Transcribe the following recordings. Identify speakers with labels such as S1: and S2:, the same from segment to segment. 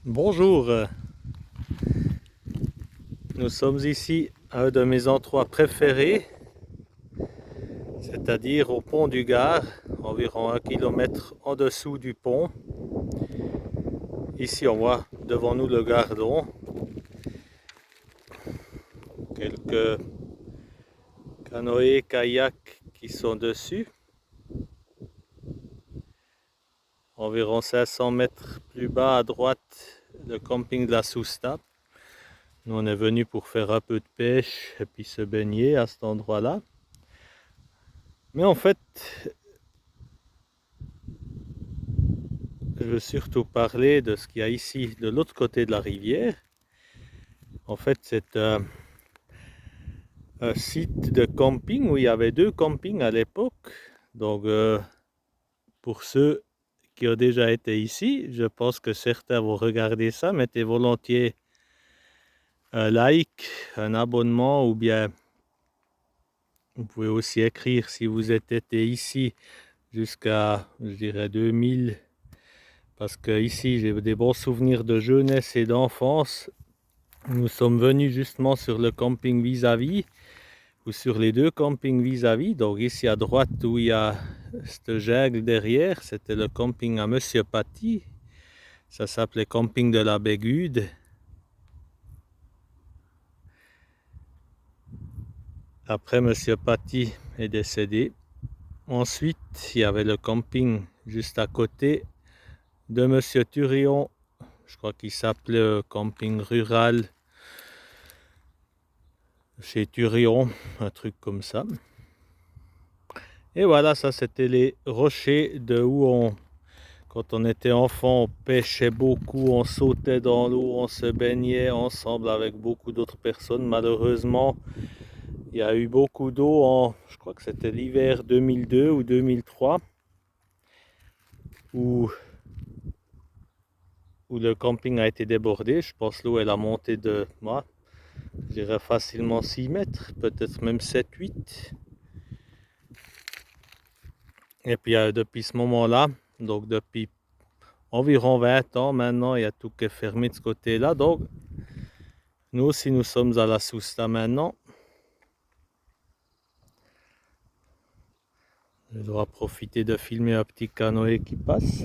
S1: Bonjour, nous sommes ici à un de mes endroits préférés, c'est-à-dire au pont du Gard, environ 1 kilomètre en dessous du pont. Ici on voit devant nous le Gardon, quelques canoës, kayaks qui sont dessus. Environ 500 mètres plus bas à droite, le camping de la Sousta. Nous on est venu pour faire un peu de pêche et puis se baigner à cet endroit-là. Mais en fait, je veux surtout parler de ce qu'il y a ici, de l'autre côté de la rivière. En fait, c'est un site de camping où il y avait 2 campings à l'époque. Donc, pour ceux qui ont déjà été ici, je pense que certains vont regarder ça. Mettez volontiers un like, un abonnement, ou bien vous pouvez aussi écrire si vous êtes été ici jusqu'à, je dirais, 2000. Parce que ici, j'ai des bons souvenirs de jeunesse et d'enfance. Nous sommes venus justement sur le camping vis-à-vis, ou sur les 2 campings vis-à-vis. Donc ici à droite où il y a cette jungle derrière, c'était le camping à Monsieur Paty. Ça s'appelait camping de la Bégude. Après Monsieur Paty est décédé. Ensuite, il y avait le camping juste à côté de Monsieur Thurion. Je crois qu'il s'appelait camping rural chez Thurion, un truc comme ça. Et voilà, ça c'était les rochers de où quand on était enfant, on pêchait beaucoup, on sautait dans l'eau, on se baignait ensemble avec beaucoup d'autres personnes. Malheureusement, il y a eu beaucoup d'eau je crois que c'était l'hiver 2002 ou 2003, où le camping a été débordé. Je pense que l'eau elle a monté de, moi, je dirais facilement 6 mètres, peut-être même 7-8. Et puis depuis ce moment-là, donc depuis environ 20 ans maintenant, il y a tout qui est fermé de ce côté-là. Donc, nous aussi, nous sommes à la Sousta maintenant. Je dois profiter de filmer un petit canoë qui passe.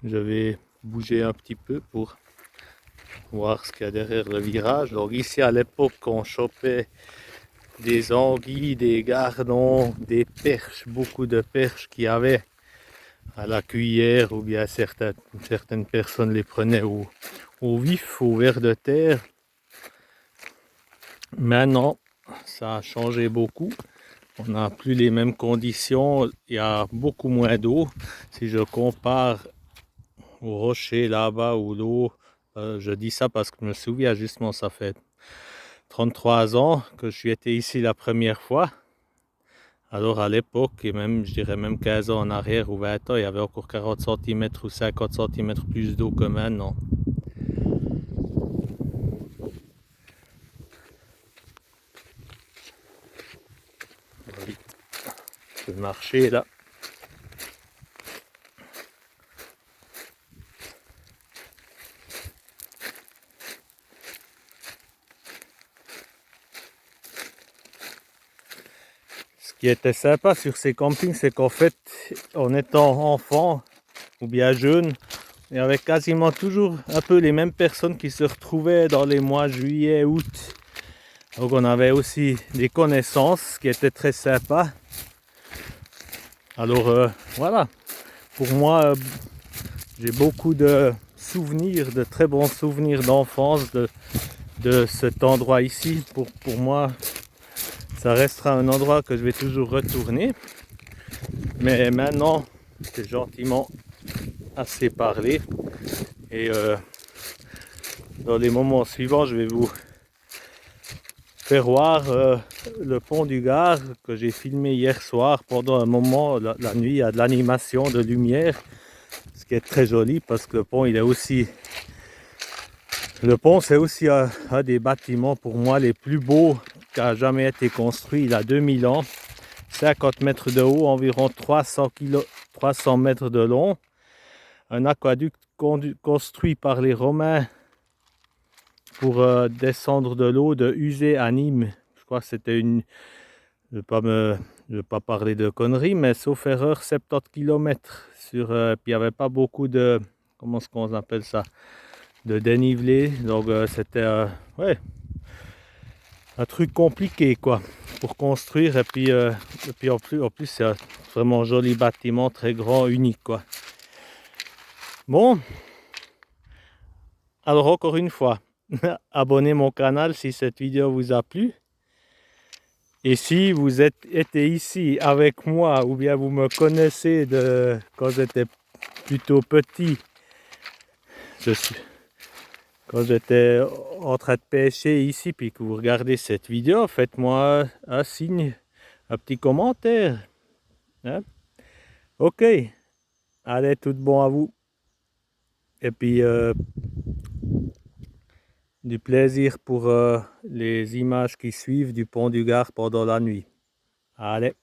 S1: Je vais bouger un petit peu pour voir ce qu'il y a derrière le virage. Donc ici, à l'époque, on chopait des anguilles, des gardons, des perches, beaucoup de perches qu'il y avait à la cuillère, ou bien certaines personnes les prenaient au vif, au ver de terre. Maintenant, ça a changé beaucoup. On n'a plus les mêmes conditions, il y a beaucoup moins d'eau. Si je compare aux rochers là-bas ou l'eau, je dis ça parce que je me souviens justement, ça fait 33 ans que je suis été ici la première fois. Alors à l'époque, et même je dirais même 15 ans en arrière ou 20 ans, il y avait encore 40 cm ou 50 cm plus d'eau que maintenant. Je peux marcher là. Ce qui était sympa sur ces campings, c'est qu'en fait, en étant enfant ou bien jeune, il y avait quasiment toujours un peu les mêmes personnes qui se retrouvaient dans les mois juillet, août. Donc on avait aussi des connaissances qui étaient très sympas. Alors voilà, pour moi, j'ai beaucoup de souvenirs, de très bons souvenirs d'enfance de cet endroit ici. Pour moi, ça restera un endroit que je vais toujours retourner. Mais maintenant, c'est gentiment assez parlé. Et dans les moments suivants, je vais vous faire voir le pont du Gard que j'ai filmé hier soir. Pendant un moment, la nuit, il y a de l'animation de lumière, ce qui est très joli parce que le pont il est aussi Le pont, c'est aussi un des bâtiments pour moi les plus beaux qui a jamais été construit. Il a 2000 ans, 50 mètres de haut, environ 300 mètres de long. Un aqueduc construit par les Romains pour descendre de l'eau de Uzès à Nîmes. Je crois que c'était une... Je ne vais pas parler de conneries, mais sauf erreur, 70 km. Puis il n'y avait pas beaucoup de... Comment est-ce qu'on appelle ça? De dénivelé. Donc c'était ouais, un truc compliqué quoi pour construire. Et puis en plus c'est un vraiment joli bâtiment, très grand, unique quoi. Bon, alors encore une fois, abonnez mon canal si cette vidéo vous a plu. Et si vous été ici avec moi ou bien vous me connaissez de quand j'étais plutôt petit, quand j'étais en train de pêcher ici, puis que vous regardez cette vidéo, faites-moi un signe, un petit commentaire. Hein? Ok, allez, tout bon à vous. Et puis, du plaisir pour les images qui suivent du pont du Gard pendant la nuit. Allez.